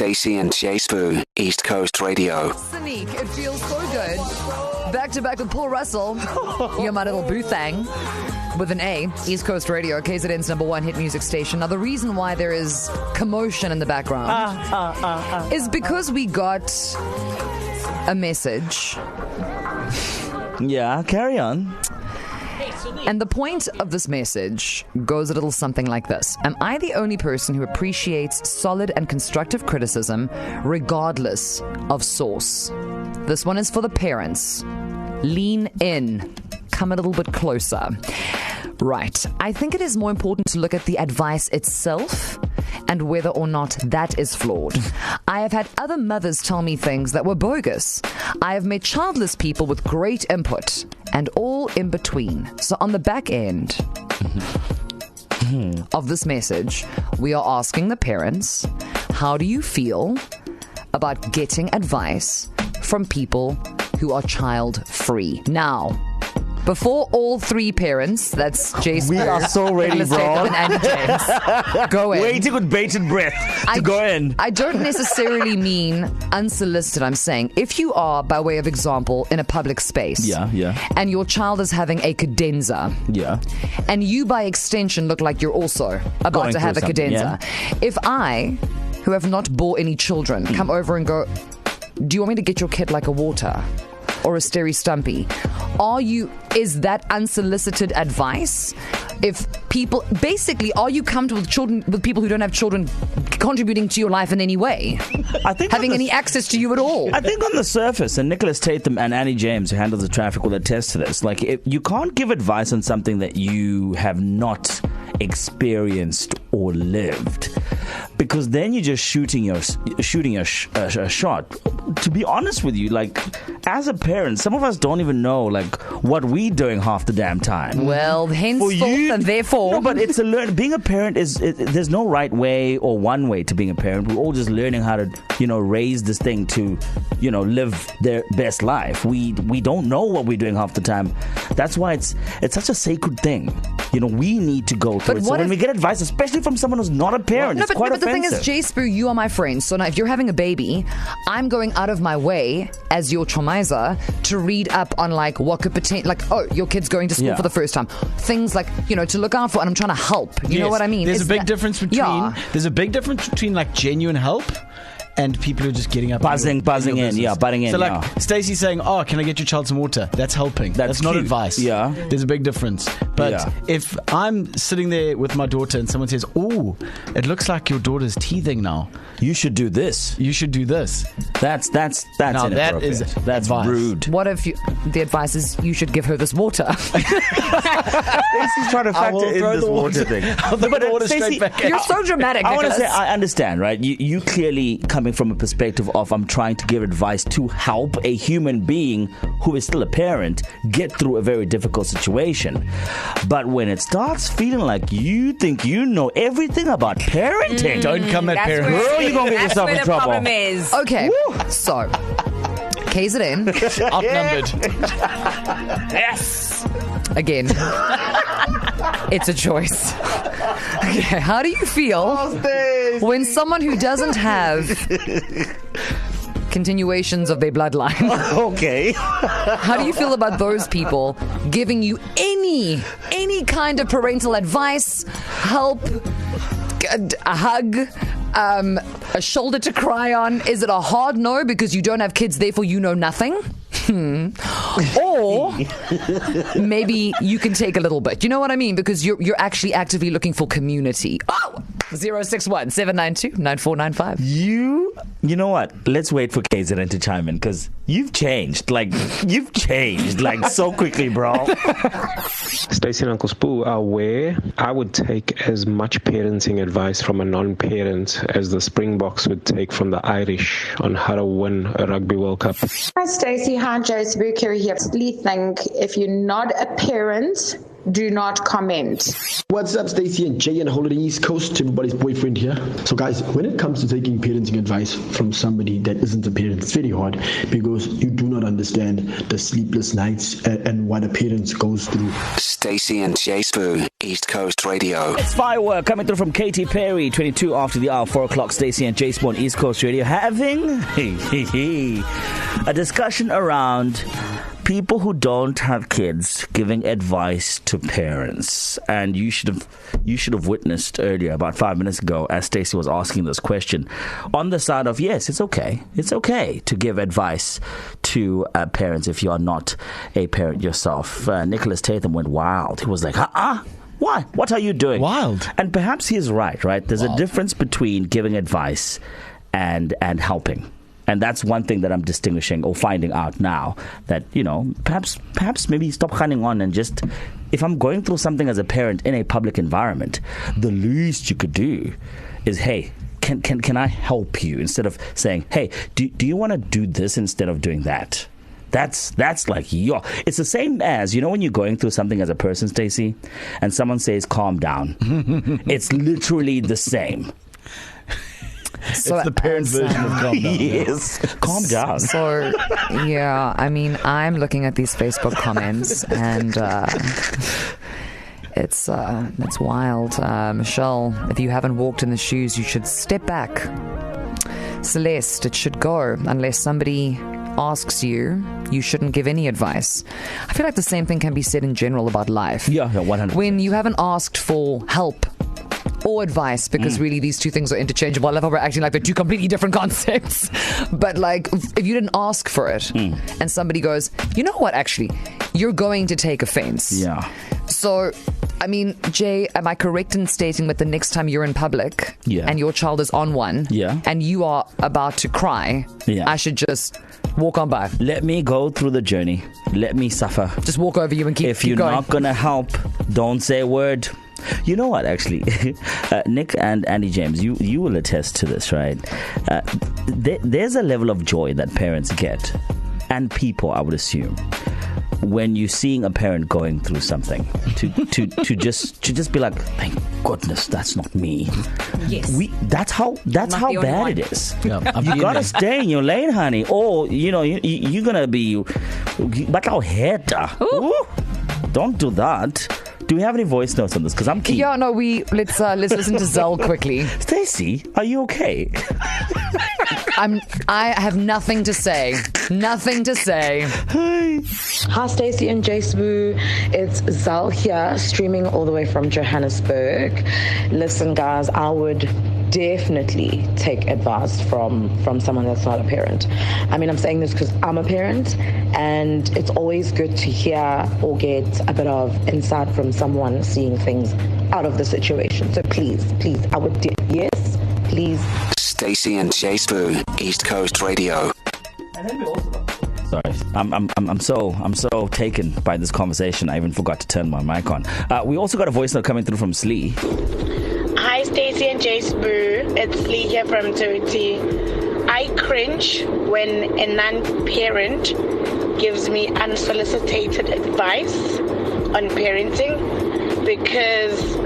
Stacey and J Sbu, East Coast Radio. Sneak, it feels so good. Back to back with Paul Russell. You're my little boo thang. With an A, East Coast Radio, KZN's #1 hit music station. Now, the reason why there is commotion in the background is because we got a message. Yeah, carry on. And the point of this message goes a little something like this. Am I the only person who appreciates solid and constructive criticism regardless of source? This one is for the parents. Lean in. Come a little bit closer. Right. I think it is more important to look at the advice itself and whether or not that is flawed. I have had other mothers tell me things that were bogus. I have met childless people with great input and all in between. So on the back end of this message, we are asking the parents, how do you feel about getting advice from people who are child-free? Now, before all three parents, that's Jason. We are so ready, bro. And Andy James. Go in. Waiting with bated breath to go in. I don't necessarily mean unsolicited. I'm saying if you are, by way of example, in a public space. Yeah. And your child is having a cadenza. Yeah. And you, by extension, look like you're also about Going to have a through cadenza. Yeah. If I, who have not bore any children, come over and go, do you want me to get your kid like a water? Or a Steri Stumpy? Is that unsolicited advice? If people, basically, are you comfortable with people who don't have children contributing to your life in any way? I think having any access to you at all? I think on the surface, and Nicholas Tatham and Annie James, who handles the traffic, will attest to this. Like, you can't give advice on something that you have not experienced or lived, because then you're just shooting a shot. To be honest with you, like, as a parent, some of us don't even know like what we're doing half the damn time. Well, henceforth and therefore. No, but it's being a parent there's no right way or one way to being a parent. We're all just learning how to raise this thing to live their best life. We don't know what we're doing half the time. That's why it's such a sacred thing. We need to go through it. So when we get advice, especially from someone who's not a parent, it's quite offensive. But the thing is, J Sbu, you are my friend. So now if you're having a baby, I'm going out of my way as your traumizer to read up on like what could potentially, like, oh, your kid's going to school for the first time. Things like, to look out for, and I'm trying to help. You know what I mean? There's a big difference between like genuine help and people who are just getting up buzzing in, butting in. So like Stacey saying, oh, can I get your child some water? That's helping. That's not advice. Yeah. There's a big difference. But if I'm sitting there with my daughter and someone says, oh, it looks like your daughter's teething now. You should do this. That's That's inappropriate. That's advice. Rude. What if the advice is you should give her this water? Stacey's trying to factor in this water thing. I'll throw the water straight back. You're so dramatic, I want to Nicholas. say, I understand, right? You clearly coming from a perspective of I'm trying to give advice to help a human being who is still a parent get through a very difficult situation. But when it starts feeling like you think you know everything about parenting, don't come at parents. Girl, you're going to get yourself in trouble. Problem is. Okay, so KZN outnumbered. Yes. Again, it's a choice. Okay, how do you feel when someone who doesn't have continuations of their bloodline? Okay. How do you feel about those people giving you any kind of parental advice, help, a hug, a shoulder to cry on? Is it a hard no because you don't have kids, therefore you know nothing? Or maybe you can take a little bit. You know what I mean? Because you're actually actively looking for community. Oh! 061-792-9495. You know what? Let's wait for KZN to chime in, because you've changed like so quickly, bro. Stacey and Uncle Sbu are aware. I would take as much parenting advice from a non-parent as the Springboks would take from the Irish on how to win a Rugby World Cup. Hi Stacey, hi J Sbu, Kerry here. I think if you're not a parent, do not comment. What's up, Stacey and Jay and Holiday East Coast, everybody's boyfriend here. So guys, when it comes to taking parenting advice from somebody that isn't a parent, it's very hard because you do not understand the sleepless nights and what a parent goes through. Stacey and J Sbu, East Coast Radio. It's Firework coming through from Katy Perry, 22 after the hour, 4 o'clock. Stacey and J Sbu on East Coast Radio having a discussion around people who don't have kids giving advice to parents. And you should have witnessed earlier, about 5 minutes ago, as Stacey was asking this question, on the side of, yes, it's okay to give advice to parents if you are not a parent yourself. Nicholas Tatham went wild. He was like, why? What are you doing? Wild. And perhaps he is right? There's a difference between giving advice and helping. And that's one thing that I'm distinguishing or finding out now, that, perhaps maybe stop running on and just, if I'm going through something as a parent in a public environment, the least you could do is, hey, can I help you? Instead of saying, hey, do you want to do this instead of doing that? That's like, it's the same as, when you're going through something as a person, Stacey, and someone says, calm down. It's literally the same. So it's the parent version of calm down. Yes, calm down. So, yeah, I'm looking at these Facebook comments and it's wild. Michelle, if you haven't walked in the shoes, you should step back. Celeste, it should go unless somebody asks you. You shouldn't give any advice. I feel like the same thing can be said in general about life. Yeah, 100%. When you haven't asked for help or advice, because really these two things are interchangeable. I love how we're acting like they're two completely different concepts. But like, if you didn't ask for it and somebody goes, you know what, actually, you're going to take offense. Yeah. So, Jay, am I correct in stating that the next time you're in public and your child is on one and you are about to cry, I should just walk on by? Let me go through the journey. Let me suffer. Just walk over you and keep going. If you're not going to help, don't say a word. You know what, actually, Nick and Andy James, you will attest to this, right? There's a level of joy that parents get, and people, I would assume, when you're seeing a parent going through something, to just be like, thank goodness that's not me. Yes. That's how bad it is. Yeah, you gotta stay in your lane, honey, or you're gonna be. But our head, don't do that. Do we have any voice notes on this? Because I'm keen. Yeah, no, let's listen to Zell quickly. Stacey, are you okay? I have nothing to say. Nothing to say. Hi, Stacey and J Sbu. It's Zal here, streaming all the way from Johannesburg. Listen, guys, I would definitely take advice from someone that's not a parent. I'm saying this because I'm a parent, and it's always good to hear or get a bit of insight from someone seeing things out of the situation. So please, I would yes, please. Stacey and J Sbu, East Coast Radio. And then we also. Sorry, I'm so taken by this conversation. I even forgot to turn my mic on. We also got a voice note coming through from Slee. Hi, Stacey and J Sbu. It's Lee here from Turkey. I cringe when a non-parent gives me unsolicited advice on parenting, because,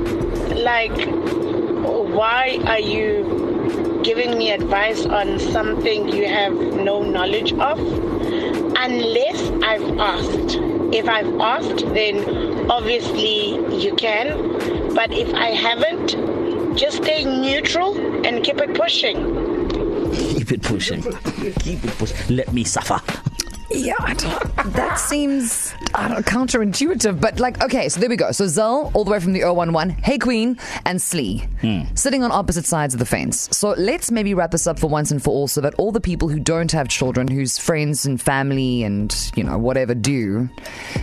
why are you giving me advice on something you have no knowledge of? Unless I've asked. If I've asked, then obviously you can. But if I haven't, just stay neutral and keep it pushing. Keep it pushing. Let me suffer. Yeah, that seems counterintuitive, but okay, so there we go. So Zell, all the way from the 011, Hey Queen, and Slee, sitting on opposite sides of the fence. So let's maybe wrap this up for once and for all, so that all the people who don't have children, whose friends and family and, whatever do,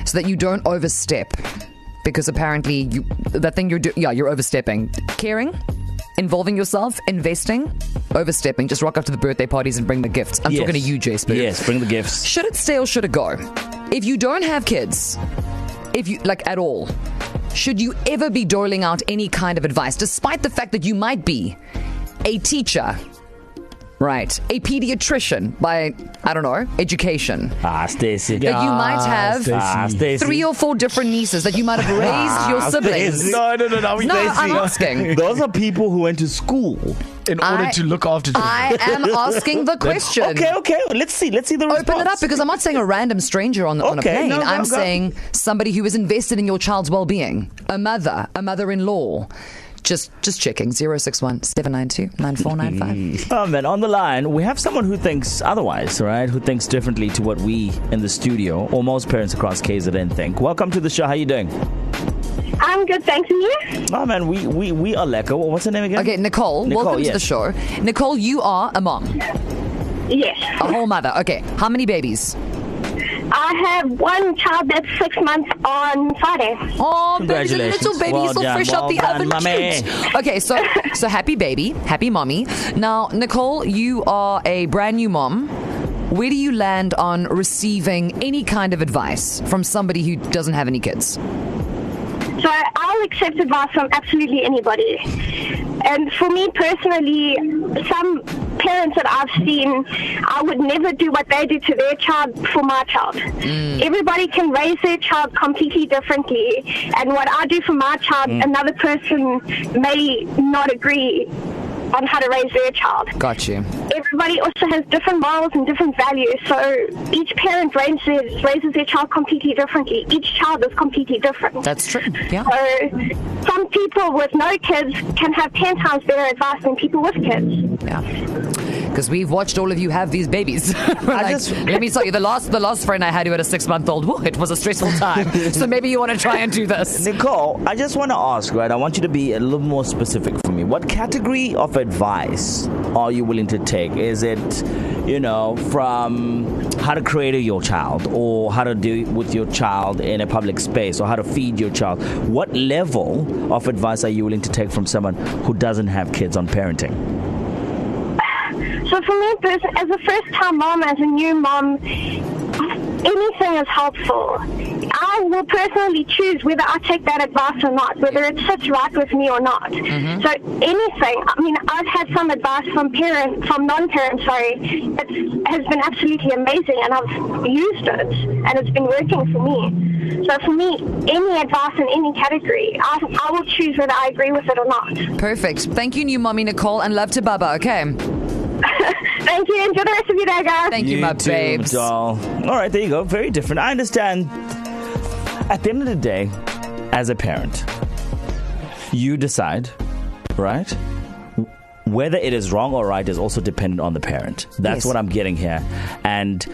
so that you don't overstep. Because apparently, that thing you're doing, you're overstepping. Caring, involving yourself, investing, overstepping. Just rock up to the birthday parties and bring the gifts. I'm talking to you, J Sbu. Yes, bring the gifts. Should it stay or should it go? If you don't have kids, if you at all, should you ever be doling out any kind of advice, despite the fact that you might be a teacher Right. A pediatrician by, I don't know, education. Stacey. That you might have Stacey. 3 or 4 different nieces that you might have raised your siblings. Stacey. No. I'm asking. Those are people who went to school. In order to look after children. I am asking the question. Okay. Let's see the response. Open it up, because I'm not saying a random stranger on a plane. No, I'm saying somebody who is invested in your child's well-being. A mother-in-law. Just checking. 061-792-9495. Oh, man, on the line, we have someone who thinks otherwise, right? Who thinks differently to what we in the studio, or most parents across KZN think. Welcome to the show. How you doing? I'm good, thanks, and you? Oh, man, we are lekker. What's her name again? Okay, Nicole, welcome to the show. Nicole, you are a mom. Yes. A whole mother. Okay, how many babies? I have one child that's 6 months on Friday. Oh, there's a Congratulations. little baby, Well so done, fresh out the well oven. done, mommy. Cute. Okay, so happy baby, happy mommy. Now, Nicole, you are a brand new mom. Where do you land on receiving any kind of advice from somebody who doesn't have any kids? So I'll accept advice from absolutely anybody. And for me personally, some parents that I've seen, I would never do what they do to their child for my child. Everybody can raise their child completely differently. And what I do for my child, another person may not agree on how to raise their child. Got you. Everybody also has different morals and different values, so each parent raises their child completely differently. Each child is completely different. That's true, yeah. So some people with no kids can have 10 times better advice than people with kids. Yeah. Because we've watched all of you have these babies. Let me tell you, the last friend I had who had a 6-month-old, it was a stressful time. So maybe you want to try and do this. Nicole, I just want to ask, right? I want you to be a little more specific for me. What category of advice are you willing to take? Is it, from how to cradle your child, or how to deal with your child in a public space, or how to feed your child? What level of advice are you willing to take from someone who doesn't have kids on parenting? So for me, as a first-time mom, as a new mom, anything is helpful. I will personally choose whether I take that advice or not, whether it sits right with me or not. Mm-hmm. So anything, I've had some advice from non-parents, that has been absolutely amazing, and I've used it, and it's been working for me. So for me, any advice in any category, I will choose whether I agree with it or not. Perfect. Thank you, new mommy Nicole, and love to Baba, okay? Thank you. Enjoy the rest of your day, guys. Thank you, my babes. Doll. All right, there you go. Very different. I understand. At the end of the day, as a parent, you decide, right? Whether it is wrong or right is also dependent on the parent. That's what I'm getting here. And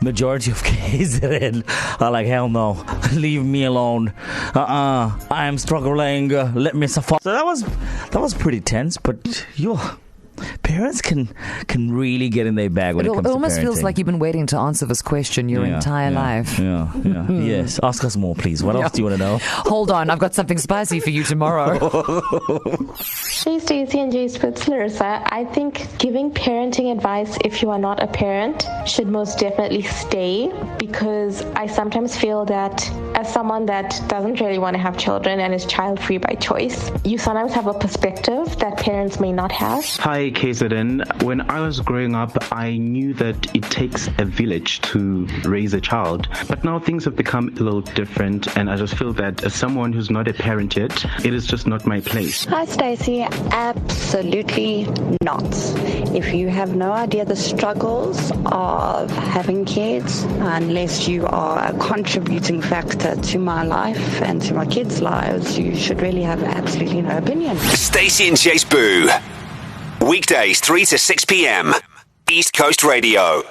majority of KZN are like, hell no, leave me alone. I am struggling. Let me suffer. So that was pretty tense, but parents can really get in their bag when it comes to parenting. It almost feels like you've been waiting to answer this question your entire life. Yeah. Yes. Ask us more, please. What else do you want to know? Hold on. I've got something spicy for you tomorrow. Hey, Stacey and J Sbu, it's Larissa. I think giving parenting advice if you are not a parent should most definitely stay, because I sometimes feel that as someone that doesn't really want to have children and is child-free by choice, you sometimes have a perspective that parents may not have. Hi, KZN. When I was growing up, I knew that it takes a village to raise a child. But now things have become a little different, and I just feel that as someone who's not a parent yet, it is just not my place. Hi, Stacey. Absolutely not. If you have no idea the struggles of having kids, unless you are a contributing factor to my life and to my kids' lives, you should really have absolutely no opinion. Stacey and J Sbu. Weekdays 3 to 6 p.m. East Coast Radio.